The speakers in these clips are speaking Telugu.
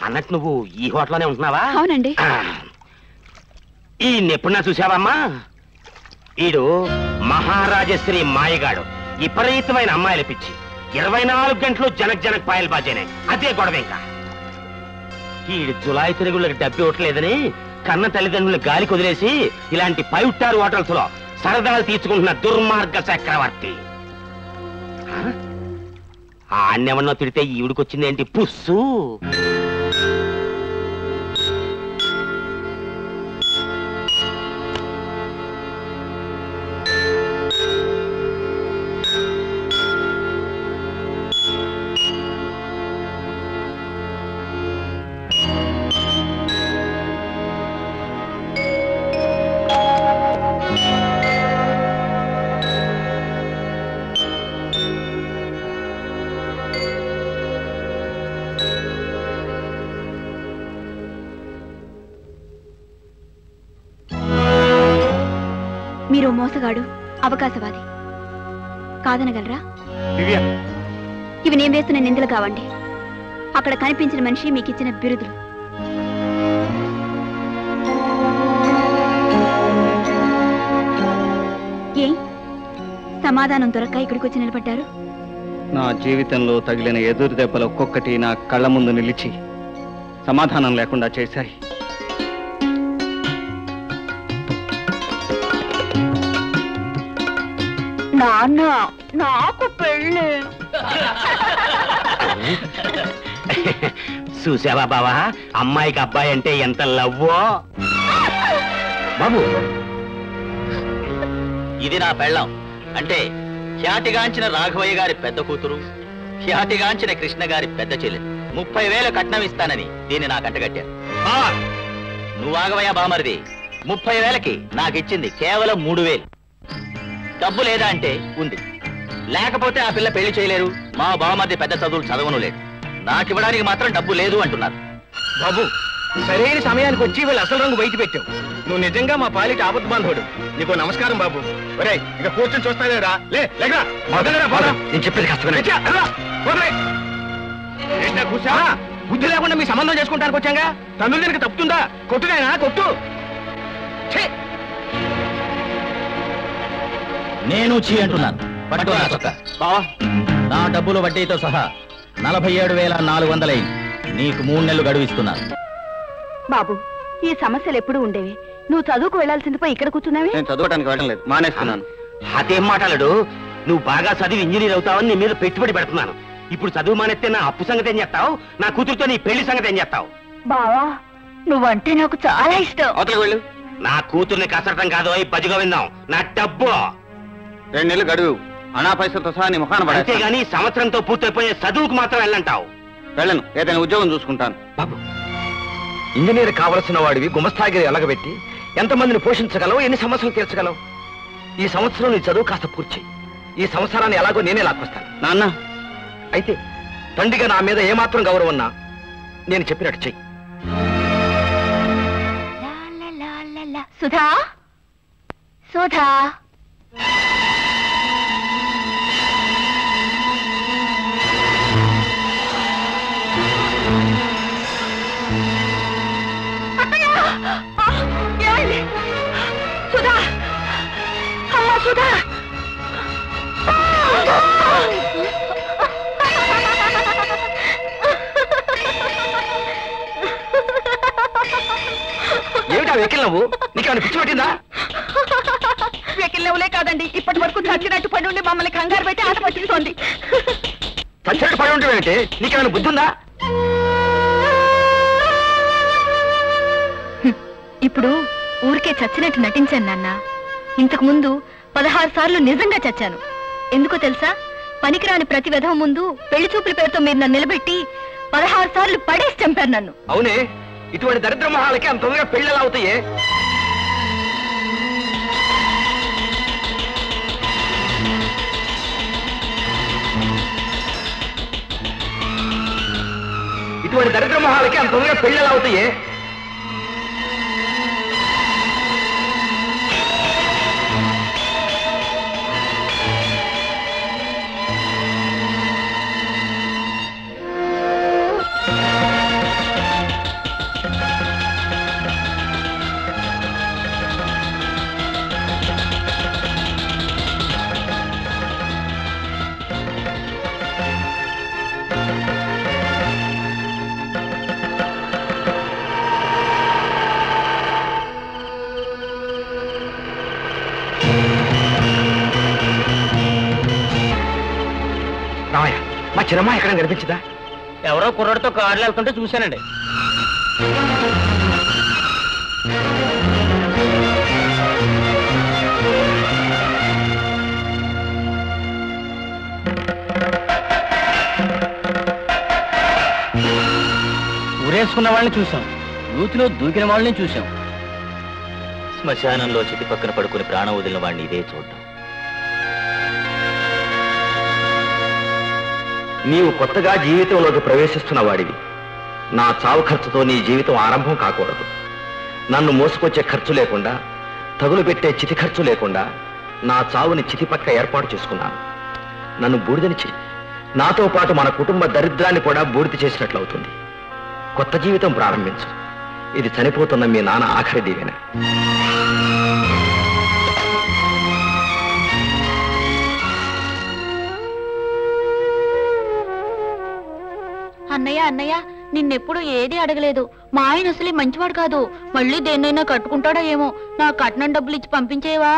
అన్నట్టు నువ్వు ఈ హోటల్లోనే ఉంటున్నావా? అవునండి. ఈ ఎప్పుడన్నా చూసావమ్మా? ఈడు మహారాజశ్రీ మాయగాడు. విపరీతమైన అమ్మాయిల పిచ్చి. 24 గంటలు జనక్ పాయలు బాజేనే. అదే గొడవ. ఇంకా ఈడు జులాయి తిరుగుళ్ళకి డబ్బి ఇవ్వట్లేదని కన్న తల్లిదండ్రులు గాలికి వదిలేసి ఇలాంటి 5 స్టార్ హోటల్స్ లో సరదాలు తీర్చుకుంటున్న దుర్మార్గ చక్రవర్తి. ఆ అన్నెవన్నో తిడితే ఈవిడికొచ్చిందేంటి పుస్సు? మీరు మోసగాడు, అవకాశవాది. కాదనగలరా? ఇవి నేను వేస్తున్న నిందలు కావండి. అక్కడ కనిపించిన మనిషి మీకు ఇచ్చిన బిరుదులు. ఏ సమాధానం దొరక్క ఇక్కడికి వచ్చి నిలబడ్డారు? నా జీవితంలో తగిలిన ఎదురు దెబ్బలు ఒక్కొక్కటి నా కళ్ళ ముందు నిలిచి సమాధానం లేకుండా చేశాయి. నాన్న, నాకు పెళ్ళి. చూసావా బావా, అమ్మాయికి అబ్బాయి అంటే ఎంత లవ్వో. బాబు, ఇది నా పెళ్ళం. అంటే ఖ్యాతిగాంచిన రాఘవయ్య గారి పెద్ద కూతురు, ఖ్యాతిగాంచిన కృష్ణ గారి పెద్ద చెల్లెలు. 30,000 కట్నం ఇస్తానని దీన్ని నాకు అంటగట్టారు. నువ్వు ఆగవయ్యా బామరిది. 30,000కి నాకిచ్చింది కేవలం 3,000. డబ్బు లేదా అంటే ఉంది, లేకపోతే ఆ పిల్ల పెళ్లి చేయలేరు. మా బావమరిది పెద్ద చదువులు చదవను లేదు. నాకివ్వడానికి మాత్రం డబ్బు లేదు అంటున్నారు. బాబు, సరైన సమయానికి వచ్చి వీళ్ళు అసలు రంగు బయట పెట్టావు. నువ్వు నిజంగా మా పాలిటి ఆపద్ బాంధవుడు. నీకు నమస్కారం బాబు. ఒరే, ఇక కూర్చొని చూస్తానేరా. నేను చెప్పేది కూర్చా. బుద్ధి లేకుండా మీ సంబంధం చేసుకుంటానికి వచ్చాగా. తమిళ దీనికి తప్పుతుందా? కొట్టుదైనా కొట్టు. నేను చీ అంటున్నాను. బావా, నా డబ్బులు వడ్డీతో సహా 47,400 నీకు 3 నెలలు గడువు ఇస్తున్నాను. బాబు, ఈ సమస్యలు ఎప్పుడు ఉండేవి. నువ్వు చదువుకు వెళ్లాల్సింది పోయి ఇక్కడ కూర్చున్నావి. నేను చదవడానికి వెళ్ళడం లేదు, మానేస్తున్నాను. అదేం మాట్లాడు? నువ్వు బాగా చదివి ఇంజనీర్ అవుతావని నీ మీద పెట్టుబడి పెడుతున్నాను. ఇప్పుడు చదువు మానేస్తే నా అప్పు సంగతి ఏం చేస్తావు? నా కూతురుతో నీ పెళ్లి సంగతి ఏం చేస్తావు? బావా, నువ్వంటే నాకు చాలా ఇష్టం. అవతలకు వెళ్ళు. నా కూతుర్ని కసరటం కాదు, అయి బజ్జుగా విందాం. నా డబ్బు 2 నెలలు గడువు. అనా పైసలతో సహా నీ ముఖాన పడే. అంతేగాని సంవత్సరంతో పూర్తయిపోయే చదువుకు మాత్రం వెళ్ళంటావు. వెళ్ళను, ఏదైనా ఉద్యోగం చూసుకుంటాను. బాబు, ఇంజనీర్ కావలసిన వాడివి గుమస్తాగిరి ఎలగబెట్టి ఎంతమందిని పోషించగలవు, ఎన్ని సమస్యలు తీర్చగలవు? ఈ సంవత్సరం నీ చదువు కాస్త పూర్తి. ఈ సంవత్సరాన్ని ఎలాగో నేనే లాక్కొస్తాను. నాన్న, అయితే తండ్రిగా నా మీద ఏమాత్రం గౌరవం ఉన్నా నేను చెప్పినట్టు చెయ్యి. సుధా, సుధా, సుధా, అమ్మా సుధా. ఏమిటా వెకిల్ నువ్వు? నీకేమైనా పిచ్చి పట్టిందా? వెకిల్ నువ్వులే కాదండి, ఇప్పటి వరకు చచ్చినట్టు పడి ఉండి మమ్మల్ని కంగారు పెట్టి ఆట పట్టిస్తోంది. చచ్చినట్టు పడి ఉంటే ఏంటి? నీకేమైనా బుద్ధి ఉందా? ఇప్పుడు ఊరికే చచ్చినట్టు నటించాను నాన్న. ఇంతకు ముందు 16 సార్లు నిజంగా చచ్చాను. ఎందుకో తెలుసా? పనికిరాని ప్రతి విధం ముందు పెళ్లి చూపుల పేరుతో మీరు నన్ను నిలబెట్టి 16 సార్లు పడేసి చంపారు నన్ను. అవునే, ఇటువంటి దరిద్ర మొహాలకి అంత తొందరగా పెళ్లి ఎలా అవుతాయే? ఇటువంటి దరిద్ర మొహాలకి అంత తొందరగా పెళ్లి ఎలా అవుతాయే? చిన్నమ్మ ఎక్కడ కనిపించదా? ఎవరో కుర్రాడితో కార్లు వెళ్తుంటే చూశానండి. ఊరేసుకున్న వాళ్ళని చూసాం, నూతిలో దూకిన వాళ్ళని చూసాం, శ్మశానంలో చితి పక్కన పడుకుని ప్రాణం వదిలిన వాడిని ఇదే చూడ్డం. నీవు కొత్తగా జీవితంలోకి ప్రవేశిస్తున్న వాడివి. నా చావు ఖర్చుతో నీ జీవితం ఆరంభం కాకూడదు. నన్ను మోసుకొచ్చే ఖర్చు లేకుండా, తగులు పెట్టే చితి ఖర్చు లేకుండా నా చావుని చితి పక్క ఏర్పాటు చేసుకున్నాను. నన్ను బూడిదని చెయ్యి. నాతో పాటు మన కుటుంబ దరిద్రాన్ని కూడా బూడిద చేసినట్లవుతుంది. కొత్త జీవితం ప్రారంభించు. ఇది చనిపోతున్న మీ నాన్న ఆఖరి దీవెన. అన్నయ్య అన్నయ్య, నిన్నెప్పుడు ఏది అడగలేదు. మా ఆయన అసలే మంచివాడు కాదు. మళ్ళీ దేన్నైనా కట్టుకుంటాడో ఏమో. నా కట్నం డబ్బులు ఇచ్చి పంపించేవా?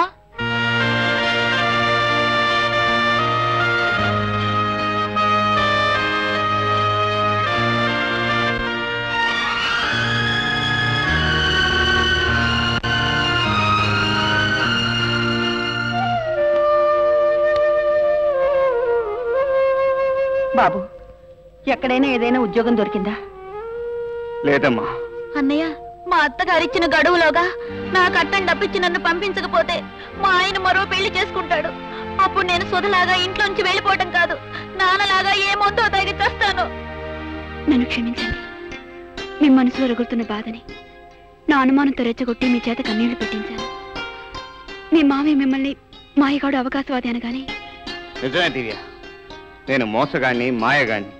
బాబు, ఎక్కడైనా ఏదైనా ఉద్యోగం దొరికిందా? లేదమ్మా. అన్నయ్య, మా అత్తగారిచ్చిన గడువులోగా నా కట్నం డబ్బిచ్చి నన్ను పంపించకపోతే మా ఆయన మరో పెళ్లి చేసుకుంటాడు. అప్పుడు నేను సుధలాగా ఇంట్లోంచి వెళ్ళిపోవటం కాదు, నాన్నలాగా ఏ మొత్తం తాగి చేస్తాను. నన్ను క్షమించండి. మీ మనసులో రగులుతున్న బాధని నా అనుమానంతో రెచ్చగొట్టి మీ చేత కన్నీళ్లు పెట్టించాను. మీ మావి మిమ్మల్ని మాయగాడు అవకాశవాది అనగానే. నిజమే దివ్య, నేను మోసగాన్ని, మాయగాన్ని.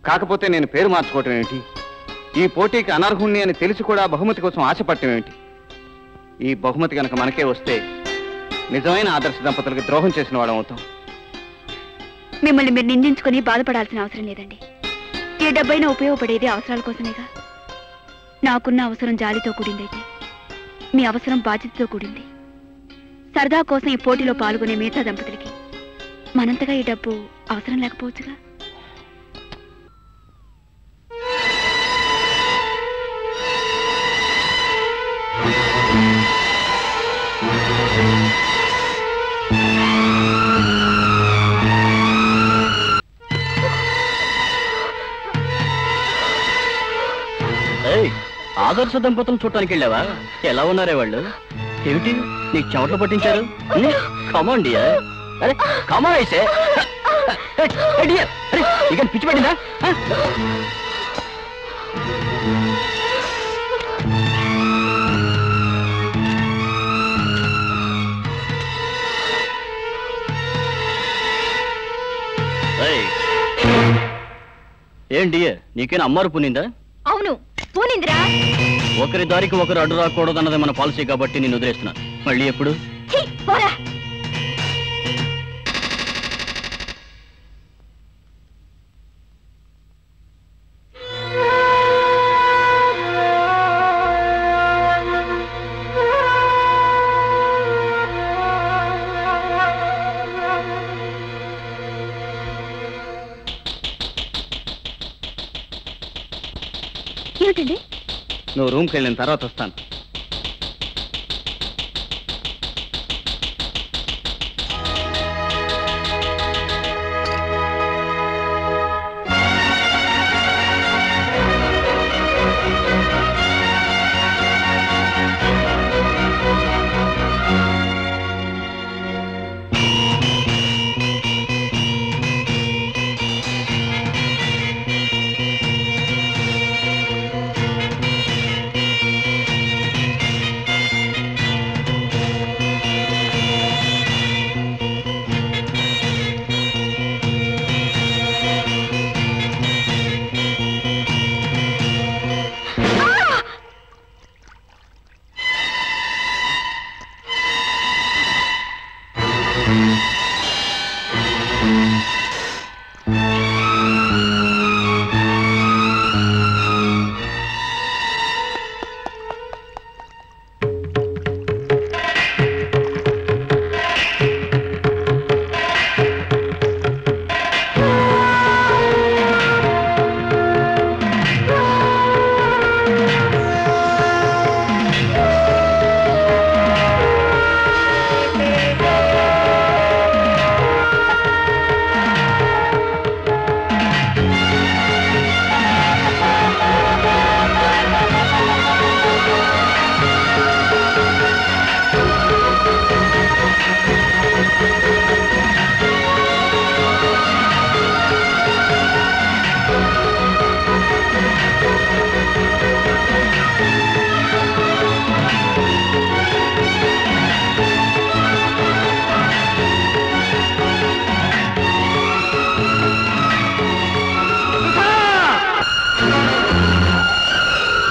కాకపోతే నేను పేరు మార్చుకోవటం ఏమిటి? ఈ పోటీకి అనర్హుణ్ణి అని తెలిసి కూడా బహుమతి కోసం ఆశపడటం ఏమిటి? ఈ బహుమతి కనుక మనకే వస్తే నిజమైన ఆదర్శ దంపతులకు ద్రోహం చేసిన వాళ్ళం అవుతాం. మిమ్మల్ని మీరు నిందించుకుని బాధపడాల్సిన అవసరం లేదండి. ఏ డబ్బైనా ఉపయోగపడేది అవసరాల కోసమేగా. నాకున్న అవసరం జాలితో కూడిందైతే మీ అవసరం బాధ్యతతో కూడింది. సరదా కోసం ఈ పోటీలో పాల్గొనే మిగతా దంపతులకి మనంతగా ఈ డబ్బు అవసరం లేకపోవచ్చుగా. ఆదర్శ దంపతులు చూడటానికి వెళ్ళావా? ఎలా ఉన్నారే వాళ్ళు? ఏమిటి నీకు చెమటలు పట్టించారు? కమాన్ డియర్, అరే కమాన్ అయితే ఇక పిచ్చి పట్టిందా? ఏంటి నీకేనా అమ్మారు పునిందా? అవును, పూనిందిరా. ఒకరి దారికి ఒకరు అడ్డు రాకూడదన్నది మన పాలసీ కాబట్టి నేను వదిలేస్తున్నాను. మళ్ళీ ఎప్పుడు? ఏమిటండి? నువ్వు రూమ్కి వెళ్ళిన తర్వాత వస్తాను.